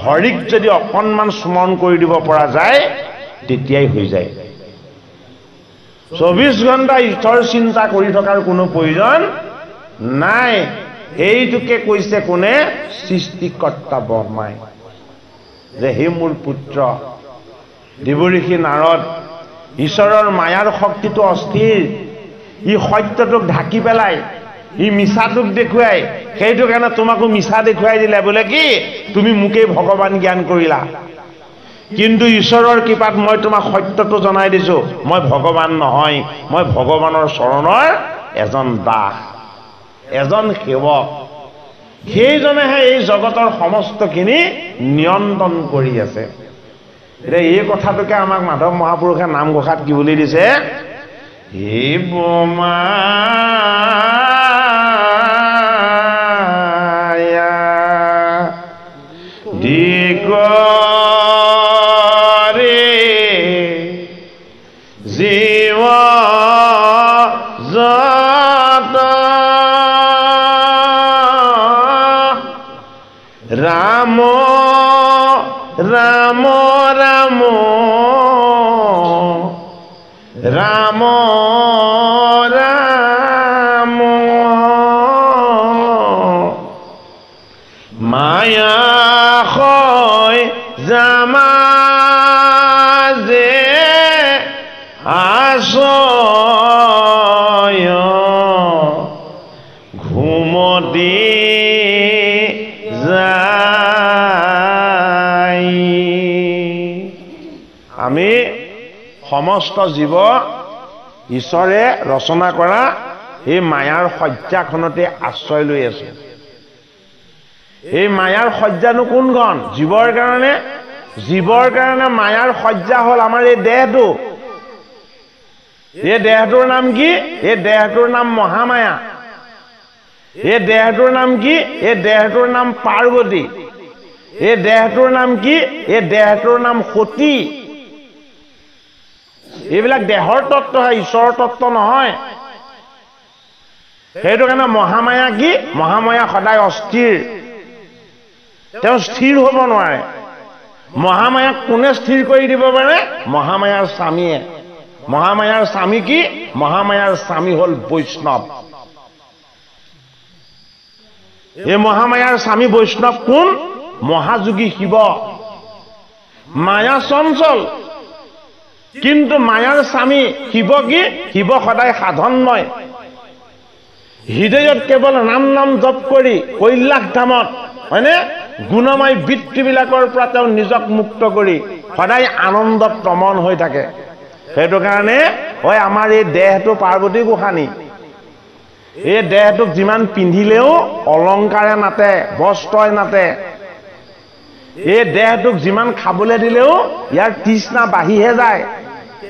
হৰিক যদি অকণমান স্মৰণ কৰি দিব পৰা যায় তেতিয়াই হৈ যায়। ২৪ ঘণ্টা ঈশ্বৰ চিন্তা কৰি থকাৰ কোনো প্ৰয়োজন নাই। এইটোকে কৈছে কোনে? সৃষ্টিকৰ্তা ব্ৰহ্মাই, যে হে মোৰ পুত্ৰ দেৱঋষি নাৰদ, ঈশ্বৰৰ মায়াৰ শক্তিটো অস্থিৰ। ই সত্যটোক ঢাকি পেলাই, ই মিছাটোক দেখুৱাই। সেইটো কাৰণে তোমাকো মিছা দেখুৱাই দিলে, বোলে কি তুমি মোকেই ভগৱান জ্ঞান কৰিলা। কিন্তু ঈশ্বৰৰ কৃপাত মই তোমাক সত্যটো জনাই দিছো, মই ভগৱান নহয়, মই ভগৱানৰ চৰণৰ এজন দাস, এজন সেৱক। সেইজনেহে এই জগতৰ সমস্তখিনি নিয়ন্ত্ৰণ কৰি আছে। এতিয়া এই কথাটোকে আমাক মাধৱ মহাপুৰুষে নামঘোষাত কি বুলি দিছে? হে বোমা ৰাম ৰাম ৰাম ৰাম ৰাম মায়া হয় জামাজে আশয় ঘুমতি আমি সমস্ত জীৱ ঈশ্বৰে ৰচনা কৰা এই মায়াৰ শয্যাখনতে আশ্ৰয় লৈ আছো। এই মায়াৰ শয্যানো কোনখন? জীৱৰ কাৰণে। জীৱৰ কাৰণে মায়াৰ শয্যা হ'ল আমাৰ এই দেহটো। এই দেহটোৰ নাম কি? এই দেহটোৰ নাম মহামায়া। এই দেহটোৰ নাম কি? এই দেহটোৰ নাম পাৰ্বতী। এই দেহটোৰ নাম কি? এই দেহটোৰ নাম সতী। এইবিলাক দেহৰ তত্ত্বহে, ঈশ্বৰৰ তত্ত্ব নহয়। সেইটো কাৰণে মহামায়া কি? মহামায়া সদায় অস্থিৰ, তেওঁ স্থিৰ হ'ব নোৱাৰে। মহামায়াক কোনে স্থিৰ কৰি দিব পাৰে? মহামায়াৰ স্বামীয়ে। মহামায়াৰ স্বামী কি? মহামায়াৰ স্বামী হ'ল বৈষ্ণৱ। এই মহামায়াৰ স্বামী বৈষ্ণৱ কোন? মহাযোগী শিৱ। মায়া চঞ্চল, কিন্তু মায়াৰ স্বামী শিৱ কি? শিৱ সদায় সাধনময়। হৃদয়ত কেৱল নাম নাম জপ কৰি কৈলাশ ধামত হয়নে গুণময় বৃত্তিবিলাকৰ পৰা তেওঁ নিজক মুক্ত কৰি সদায় আনন্দত তমন হৈ থাকে। সেইটো কাৰণে হয় আমাৰ এই দেহটো পাৰ্বতী গোসানী। এই দেহটোক যিমান পিন্ধিলেও অলংকাৰে নাতে, বস্ত্ৰই নাতে। এই দেহটোক যিমান খাবলৈ দিলেও ইয়াৰ তৃষ্ণা বাঢ়িহে যায়,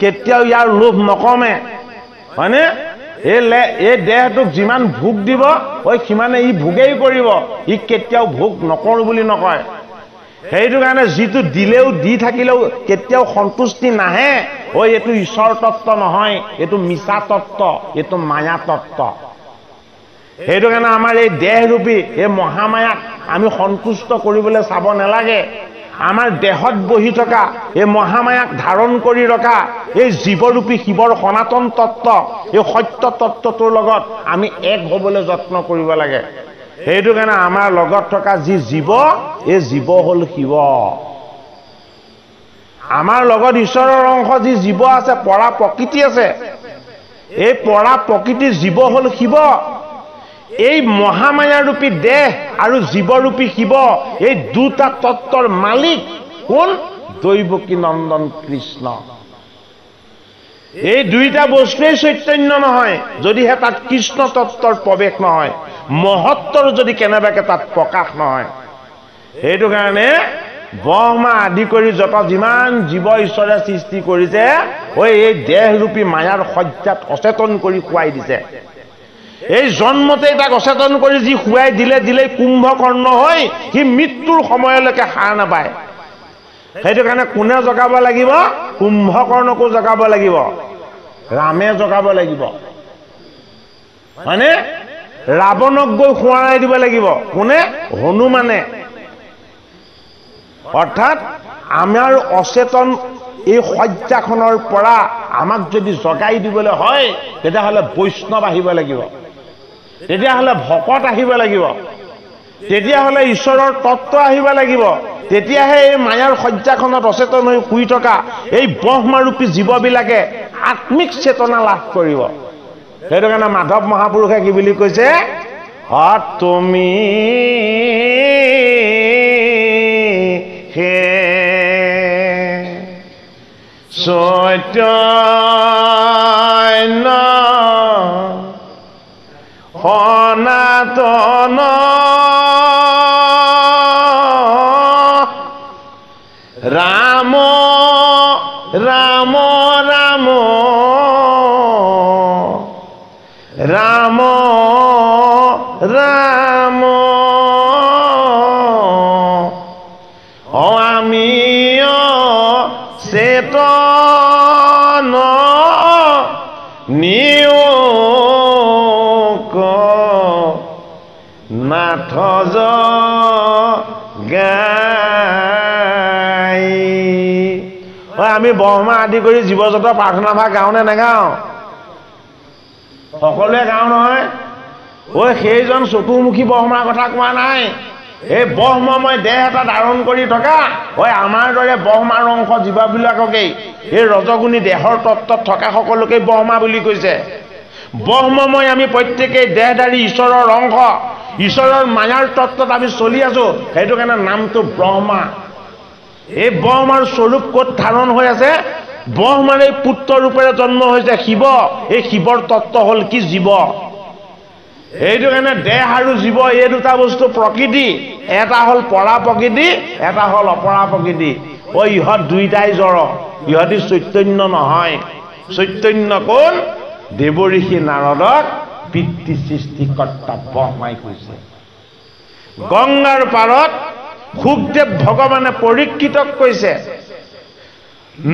কেতিয়াও ইয়াৰ লোভ নকমে হয়নে? এই দেহটোক যিমান ভোগ দিব সিমানে ই ভোগেই কৰিব, ই কেতিয়াও ভোগ নকৰো বুলি নকয়। সেইটো কাৰণে যিটো দিলেও দি থাকিলেও কেতিয়াও সন্তুষ্টি নাহে। এইটো ঈশ্বৰ তত্ত্ব নহয়, এইটো মিছা তত্ত্ব, এইটো মায়া তত্ত্ব। সেইটো কাৰণে আমাৰ এই দেহৰূপী এই মহামায়াক আমি সন্তুষ্ট কৰিবলৈ চাব নালাগে। আমাৰ দেহত বহি থকা এই মহামায়াক ধাৰণ কৰি ৰখা এই জীৱৰূপী শিৱৰ সনাতন তত্ত্ব, এই সত্য তত্ত্বটোৰ লগত আমি এক হ'বলৈ যত্ন কৰিব লাগে। সেইটো কাৰণে আমাৰ লগত থকা যি জীৱ, এই জীৱ হ'ল শিৱ। আমাৰ লগত ঈশ্বৰৰ অংশ যি জীৱ আছে, পৰা প্ৰকৃতি আছে, এই পৰা প্ৰকৃতিৰ জীৱ হ'ল শিৱ। এই মহামায়াৰূপী দেহ আৰু জীৱৰূপী শিৱ, এই দুটা তত্ত্বৰ মালিক কোন? দৈৱকী নন্দন কৃষ্ণ। এই দুইটা বস্তুৱেই চৈতন্য নহয় যদিহে তাত কৃষ্ণ তত্ত্বৰ প্ৰৱেশ নহয়, মহত্বৰ যদি কেনেবাকে তাত প্ৰকাশ নহয়। সেইটো কাৰণে ব্ৰহ্মা আদি কৰি যত যিমান জীৱ ঈশ্বৰে সৃষ্টি কৰিছে, এই দেহৰূপী মায়াৰ সজ্জাত অচেতন কৰি খুৱাই দিছে। এই জন্মতে তাক অচেতন কৰি যি খুৱাই দিলে কুম্ভকৰ্ণ হৈ সি মৃত্যুৰ সময়লৈকে সাৰ নাপায়। সেইটো কাৰণে কোনে জগাব লাগিব? কুম্ভকৰ্ণকো জগাব লাগিব, ৰামে জগাব লাগিব হয়নে? ৰাৱণক গৈ সোঁৱৰাই দিব লাগিব কোনে? হনুমানে। অৰ্থাৎ আমাৰ অচেতন এই সজ্জাখনৰ পৰা আমাক যদি জগাই দিবলৈ হয়, তেতিয়াহ'লে বৈষ্ণৱ আহিব লাগিব, তেতিয়াহ'লে ভকত আহিব লাগিব, তেতিয়াহ'লে ঈশ্বৰৰ তত্ত্ব আহিব লাগিব। তেতিয়াহে এই মায়াৰ সজ্জাখনত অচেতন হৈ শুই থকা এই ব্ৰহ্মাৰূপী জীৱবিলাকে আত্মিক চেতনা লাভ কৰিব। সেইটো কাৰণে মাধৱ মহাপুৰুষে কি বুলি কৈছে? তুমি হে চৈতন্য সনাতন ৰাম ৰাম ৰাম ৰাম ৰাম আমি চেতন নিয়োগ নাথ গাই। আমি ব্ৰহ্মা আদি কৰি জীৱজগতৰ প্ৰাৰ্থনা ভাগ গাওঁ নে নেগাওঁ? সকলোৱে গাওঁ নহয়। সেইজন চতুৰ্মুখী ব্ৰহ্মাৰ কথা কোৱা নাই। এই ব্ৰহ্মময় দেহ এটা ধাৰণ কৰি থকা আমাৰ দৰে ব্ৰহ্মাৰ অংশ জীৱবিলাককেই এই ৰজগুণী দেহৰ তত্ত্বত থকা সকলোকে ব্ৰহ্মা বুলি কৈছে। ব্ৰহ্মময় আমি প্ৰত্যেকেই দেহধাৰী ঈশ্বৰৰ অংশ, ঈশ্বৰৰ মায়াৰ তত্ত্বত আমি চলি আছো। সেইটো কাৰণে নামটো ব্ৰহ্মা। এই ব্ৰহ্মাৰ স্বৰূপ ক'ত ধাৰণ হৈ আছে? ব্ৰহ্মাৰ এই পুত্ৰ ৰূপেৰে জন্ম হৈছে শিৱ। এই শিৱৰ তত্ত্ব হ'ল কি? জীৱ। সেইটো কাৰণে দেহ আৰু জীৱ এই দুটা বস্তু প্ৰকৃতি, এটা হ'ল পৰা প্ৰকৃতি, এটা হ'ল অপৰা প্ৰকৃতি। ইহঁত দুইটাই জড়, ইহঁতি চৈতন্য নহয়। চৈতন্য কোন? দেৱঋষি নাৰদক পিতৃ সৃষ্টিকৰ্তা ব্ৰহ্মাই কৈছে। গংগাৰ পাৰত শুকদেৱ ভগৱানে পৰীক্ষিতক কৈছে,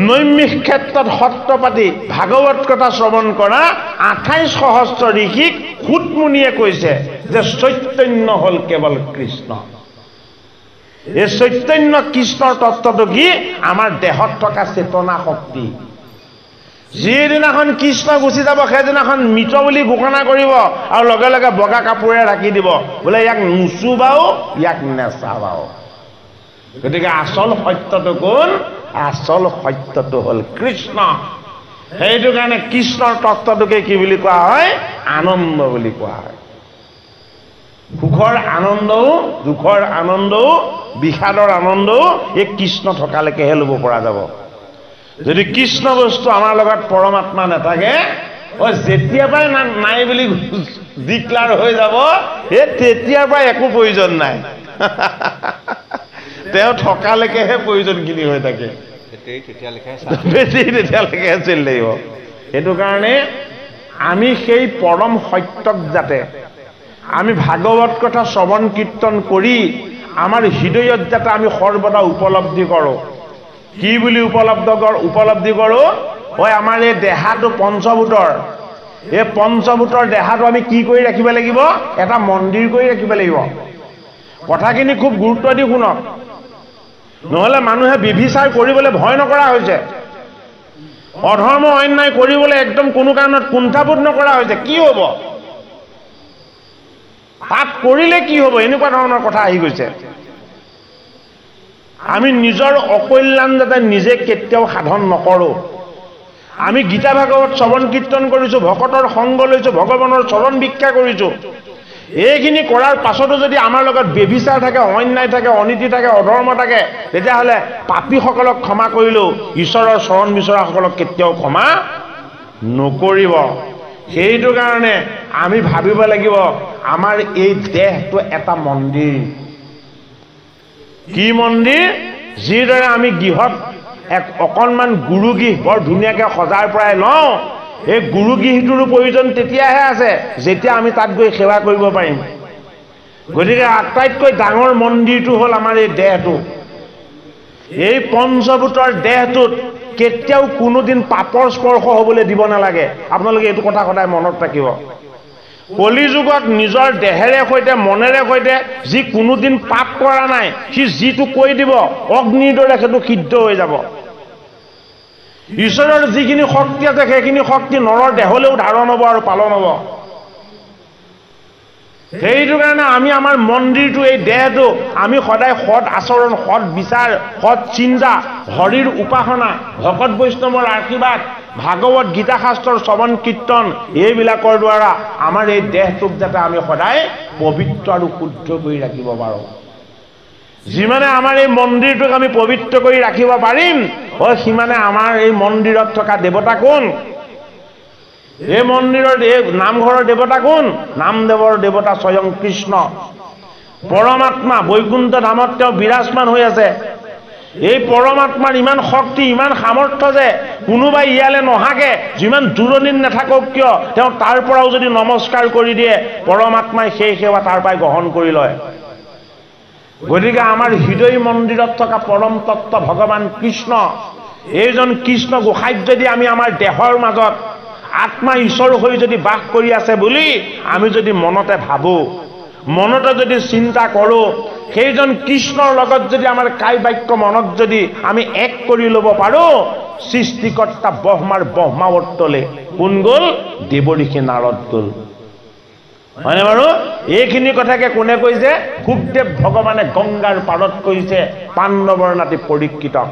নৈমিষ ক্ষেত্ৰত সত্ৰ পাতি ভাগৱত কথা শ্ৰৱণ কৰা 28 সহস্ৰ ঋষিক সুতমুনিয়ে কৈছে যে চৈতন্য হ'ল কেৱল কৃষ্ণ। এই চৈতন্য কৃষ্ণৰ তত্ত্বটো কি? আমাৰ দেহত থকা চেতনা শক্তি। যিদিনাখন কৃষ্ণ গুচি যাব সেইদিনাখন মৃত বুলি ঘোষণা কৰিব আৰু লগে লগে বগা কাপোৰে ঢাকি দিব বোলে ইয়াক নুচুবাও ইয়াক নেচাবাও। গতিকে আচল সত্যটো কোন? আচল সত্যটো হ'ল কৃষ্ণ। সেইটো কাৰণে কৃষ্ণৰ তত্ত্বটোকে কি বুলি কোৱা হয়? আনন্দ বুলি কোৱা হয়। সুখৰ আনন্দও, দুখৰ আনন্দও, বিষাদৰ আনন্দও এই কৃষ্ণ থকালৈকেহে ল'ব পৰা যাব। যদি কৃষ্ণ বস্তু আমাৰ লগত পৰমাত্মা নাথাকে, যেতিয়াৰ পৰাই নাই বুলি ডিক্লাৰ হৈ যাব, এই তেতিয়াৰ পৰাই একো প্ৰয়োজন নাই। তেওঁ থকালৈকেহে প্ৰয়োজনখিনি হৈ থাকে, তেতিয়ালৈকেহে চলি লাগিব। সেইটো কাৰণে আমি সেই পৰম সত্যক যাতে আমি ভাগৱত কথা শ্ৰৱণ কীৰ্তন কৰি আমাৰ হৃদয়ত যাতে আমি সৰ্বদা উপলব্ধি কৰোঁ। কি বুলি উপলব্ধি কৰোঁ? হয়, আমাৰ এই দেহাটো পঞ্চভূতৰ, এই পঞ্চভূতৰ দেহাটো আমি কি কৰি ৰাখিব লাগিব? এটা মন্দিৰ কৰি ৰাখিব লাগিব। কথাখিনি খুব গুৰুত্ব দি শুনক, নহ'লে মানুহে বিভিচাৰ কৰিবলৈ ভয় নকৰা হৈছে, অধৰ্ম অন্যায় কৰিবলৈ একদম কোনো কাৰণত কুণ্ঠাবোধ নকৰা হৈছে। কি হ'ব? পাপ কৰিলে কি হ'ব? এনেকুৱা ধৰণৰ কথা আহি গৈছে। আমি নিজৰ অকল্যাণ যাতে নিজে কেতিয়াও সাধন নকৰোঁ। আমি গীতা ভাগৱত শ্ৰৱণ কীৰ্তন কৰিছোঁ, ভকতৰ সংগ লৈছোঁ, ভগৱানৰ চৰণ ভিক্ষা কৰিছোঁ। এইখিনি কৰাৰ পাছতো যদি আমাৰ লগত বেভিচাৰ থাকে, অন্যায় থাকে, অনীতি থাকে, অধৰ্ম থাকে, তেতিয়াহ'লে পাপীসকলক ক্ষমা কৰিলেও ঈশ্বৰৰ চৰণ বিচৰাসকলক কেতিয়াও ক্ষমা নকৰিব। সেইটো কাৰণে আমি ভাবিব লাগিব আমাৰ এই দেহটো এটা মন্দিৰ। কি মন্দিৰ? যিদৰে আমি গৃহত অকণমান গুৰুগৃহ বৰ ধুনীয়াকৈ সজাই পৰাই লওঁ, এই গুৰুগৃহটোৰো প্ৰয়োজন তেতিয়াহে আছে যেতিয়া আমি তাত গৈ সেৱা কৰিব পাৰিম। গতিকে আটাইতকৈ ডাঙৰ মন্দিৰটো হ'ল আমাৰ এই দেহটো। এই পঞ্চভূতৰ দেহটোত কেতিয়াও কোনোদিন পাপৰ স্পৰ্শ হ'বলৈ দিব নালাগে। আপোনালোকে এইটো কথা সদায় মনত ৰাখিব। কলিযুগত নিজৰ দেহেৰে সৈতে মনেৰে সৈতে যি কোনোদিন পাপ কৰা নাই, সি যিটো কৈ দিব অগ্নিৰ দৰে সেইটো সিদ্ধ হৈ যাব। ঈশ্বৰৰ যিখিনি শক্তি আছে সেইখিনি শক্তি নৰৰ দেহলৈও ধাৰণ হ'ব আৰু পালন হ'ব। সেইটো কাৰণে আমি আমাৰ মন্দিৰটো, এই দেহটো আমি সদায় সৎ আচৰণ, সৎ বিচাৰ, সৎ চিন্তা, হৰিৰ উপাসনা, ভকত বৈষ্ণৱৰ আশীৰ্বাদ, ভাগৱত গীতা শাস্ত্ৰৰ শ্ৰৱণ কীৰ্তন, এইবিলাকৰ দ্বাৰা আমাৰ এই দেহটোক যাতে আমি সদায় পবিত্ৰ আৰু শুদ্ধ কৰি ৰাখিব পাৰোঁ। যিমানে আমাৰ এই মন্দিৰটোক আমি পবিত্ৰ কৰি ৰাখিব পাৰিম, সিমানে আমাৰ এই মন্দিৰত থকা দেৱতা কোন? এই মন্দিৰৰ এই নামঘৰৰ দেৱতা কোন? নামদেৱৰ দেৱতা স্বয়ং কৃষ্ণ পৰমাত্মা বৈকুণ্ঠ ধামত তেওঁ বিৰাজমান হৈ আছে। এই পৰমাত্মাৰ ইমান শক্তি, ইমান সামৰ্থ্য যে কোনোবাই ইয়ালৈ নহাকে যিমান দূৰণিত নাথাকক কিয়, তেওঁ তাৰ পৰাও যদি নমস্কাৰ কৰি দিয়ে, পৰমাত্মাই সেই সেৱা তাৰ পৰাই গ্ৰহণ কৰি লয়। গতিকে আমাৰ হৃদয় মন্দিৰত থকা পৰম তত্ত্ব ভগৱান কৃষ্ণ, এইজন কৃষ্ণ গোসাঁইক যদি আমি আমাৰ দেহৰ মাজত আত্মা ঈশ্বৰ হৈ যদি বাস কৰি আছে বুলি আমি যদি মনতে ভাবোঁ, মনতে যদি চিন্তা কৰোঁ, সেইজন কৃষ্ণৰ লগত যদি আমাৰ কায় বাক্য মনত যদি আমি এক কৰি ল'ব পাৰোঁ, সৃষ্টিকৰ্তা ব্ৰহ্মাৰ ব্ৰহ্মাৱৰ্তলে কোন গ'ল? দেৱঋষি নাৰদ গ'ল। হয়নে বাৰু? এইখিনি কথাকে কোনে কৈছে? শুকদেৱ ভগৱানে গংগাৰ পাৰত কৈছে পাণ্ডৱৰ নাতি পৰীক্ষিতক।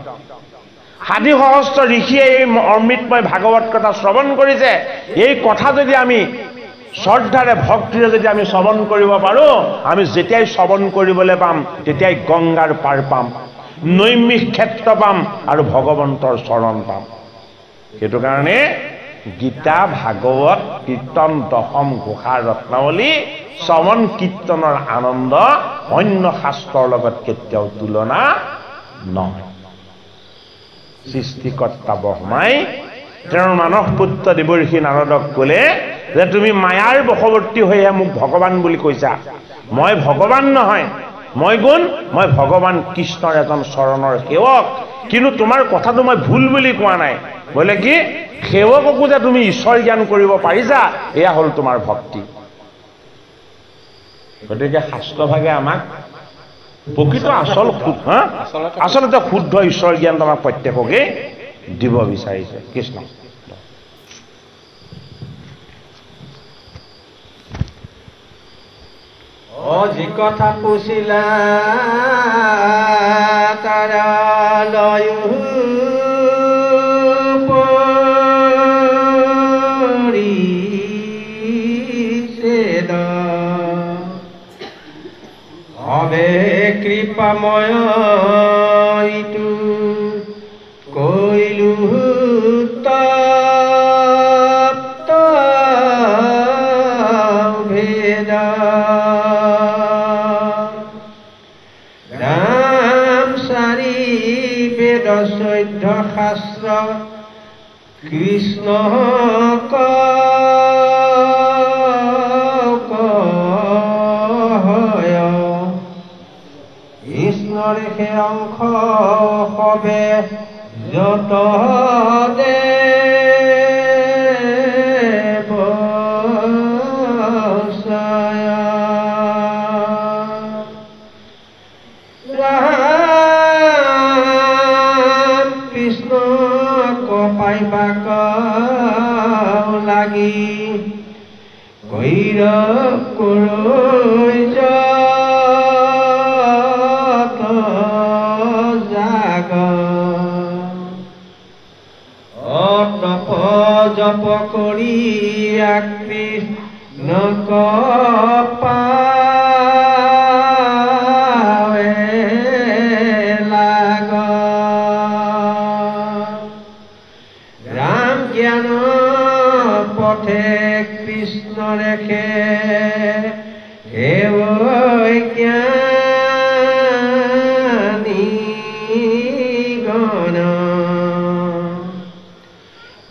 সাধি সহস্ৰ ঋষিয়ে এই অমৃতময় ভাগৱত কথা শ্ৰৱণ কৰিছে। এই কথা যদি আমি শ্ৰদ্ধাৰে ভক্তিৰে যদি আমি শ্ৰৱণ কৰিব পাৰোঁ, আমি যেতিয়াই শ্ৰৱণ কৰিবলৈ পাম তেতিয়াই গংগাৰ পাৰ পাম, নৈমিষ ক্ষেত্ৰ পাম আৰু ভগৱন্তৰ চৰণ পাম। সেইটো কাৰণে গীতা, ভাগৱত, কীৰ্তন, দশম ঘোষা, ৰত্নাৱলী, শ্ৰৱণ কীৰ্তনৰ আনন্দ অন্য শাস্ত্ৰৰ লগত কেতিয়াও তুলনা নহয়। সৃষ্টিকৰ্তা ব্ৰহ্মাই তেওঁৰ মানস পুত্ৰ দেৱঋষি নাৰদক ক'লে যে তুমি মায়াৰ বশৱৰ্তী হৈহে মোক ভগৱান বুলি কৈছা। মই ভগৱান নহয়, মই কোন? মই ভগৱান কৃষ্ণৰ এজন চৰণৰ সেৱক। কিন্তু তোমাৰ কথাটো মই ভুল বুলি কোৱা নাই। বোলে কি? সেৱককো যে তুমি ঈশ্বৰ জ্ঞান কৰিব পাৰিছা, এয়া হ'ল তোমাৰ ভক্তি। গতিকে শাস্ত্ৰভাগে আমাক প্ৰকৃত আচলতে শুদ্ধ ঈশ্বৰ জ্ঞান আমাক প্ৰত্যেককে দিব বিচাৰিছে। কৃষ্ণ। যি কথা পুছিলা তাৰা লয়ো পৰিছেদ হবে কৃপাময় ইটো কৈলো তপ্ত ভেদ ৰাম চাৰি বেদ চৈধ্য শাস্ত্ৰ কৃষ্ণ ঈশ্বৰে সে অংশ হবে যত দেৱ ৰাম কৃষ্ণ পাইবাক লাগি কৈৰ কৰৈ জাগ তপ জপ কৰি কৃষ্ণ পাৱে লাগ ৰাম জ্ঞান পথে কৃষ্ণ ৰেখে হেৱ জ্ঞানী গণ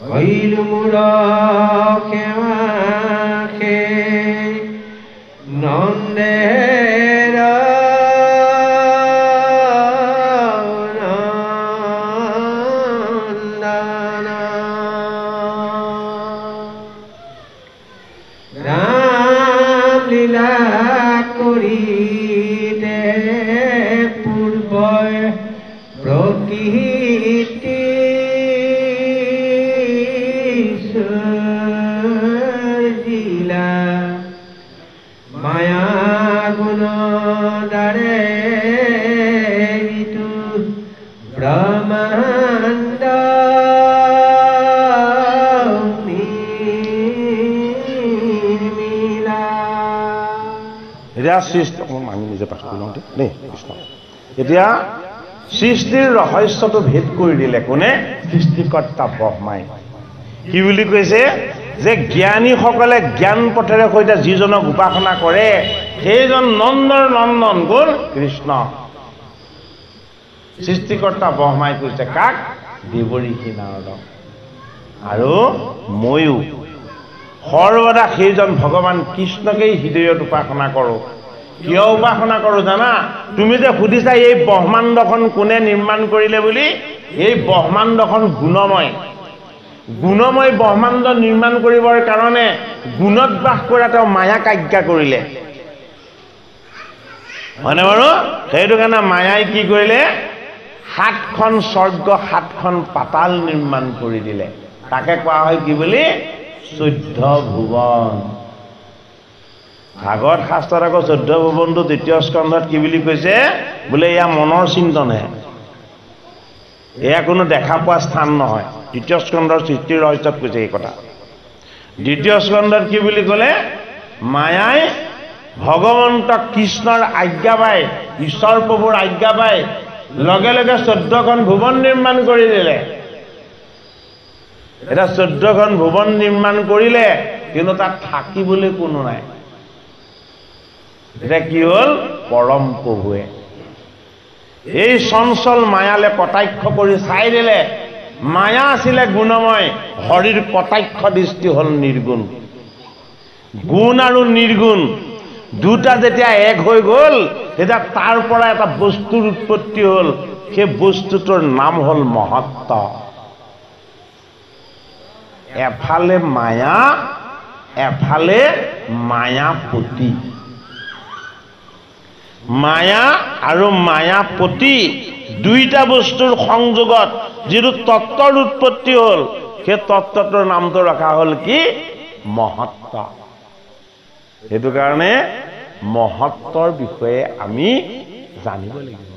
কৈলো মূৰ সেৱা সে নন্দেৰ ৰাম লীলা কৰিতে পূৰ্বই প্ৰকৃতি জিলা মায়া গুণ দ্বাৰে ঋতু ব্ৰহ্মাণ্ড এতিয়া সৃষ্টি আমি নিজে পাঠ কৰি লওঁতে দেই কৃষ্ণ এতিয়া সৃষ্টিৰ ৰহস্যটো ভেদ কৰি দিলে কোনে সৃষ্টিকৰ্তা ব্ৰহ্মাই কি বুলি কৈছে যে জ্ঞানীসকলে জ্ঞান পথেৰে সৈতে যিজনক উপাসনা কৰে সেইজন নন্দৰ নন্দন কোন কৃষ্ণ সৃষ্টিকৰ্তা ব্ৰহ্মাই কৈছে কাক দেৱঋষি নাৰদক আৰু ময়ো সৰ্বদা সেইজন ভগৱান কৃষ্ণকেই হৃদয়ত উপাসনা কৰোঁ কিয় উপাসনা কৰোঁ জানা তুমি যে সুধিছা এই ব্ৰহ্মাণ্ডখন কোনে নিৰ্মাণ কৰিলে বুলি এই ব্ৰহ্মাণ্ডখন গুণময় গুণময় ব্ৰহ্মাণ্ড নিৰ্মাণ কৰিবৰ কাৰণে গুণত বাস কৰা তেওঁ মায়াক আজ্ঞা কৰিলে হয়নে বাৰু সেইটো কাৰণে মায়াই কি কৰিলে 7খন স্বৰ্গ 7খন পাতাল নিৰ্মাণ কৰি দিলে তাকে কোৱা হয় কি বুলি 14 ভুৱন ভাগৱত শাস্ত্ৰত আকৌ 14 ভুৱনটো দ্বিতীয় স্কন্ধত কি বুলি কৈছে বোলে এয়া মনৰ চিন্তনহে এয়া কোনো দেখা পোৱা স্থান নহয় দ্বিতীয় স্কন্ধৰ সৃষ্টিৰ ৰহস্যত কৈছে এই কথা দ্বিতীয় স্কন্ধত কি বুলি ক'লে মায়াই ভগৱন্ত কৃষ্ণৰ আজ্ঞা পাই ঈশ্বৰ প্ৰভুৰ আজ্ঞা পাই লগে লগে 14খন ভুৱন নিৰ্মাণ কৰি দিলে এটা 14খন ভুৱন নিৰ্মাণ কৰিলে কিন্তু তাত থাকিবলৈ কোনো নাই এটা কি হ'ল পৰম প্ৰভুৱে এই চঞ্চল মায়ালে কটাক্ষ কৰি চাই দিলে মায়া আছিলে গুণময় হৰিৰ কটাক্ষ দৃষ্টি হ'ল নিৰ্গুণ গুণ আৰু নিৰ্গুণ দুটা যেতিয়া এক হৈ গ'ল তেতিয়া তাৰ পৰা এটা বস্তুৰ উৎপত্তি হ'ল সেই বস্তুটোৰ নাম হ'ল মহত্ব এফালে মায়া এফালে মায়াপতি মায়া আৰু মায়াপতি দুইটা বস্তুৰ সংযোগত যিটো তত্ত্বৰ উৎপত্তি হ'ল সেই তত্ত্বটোৰ নামটো ৰখা হ'ল কি মহত্ব সেইটো কাৰণে মহত্বৰ বিষয়ে আমি জানিব লাগিব।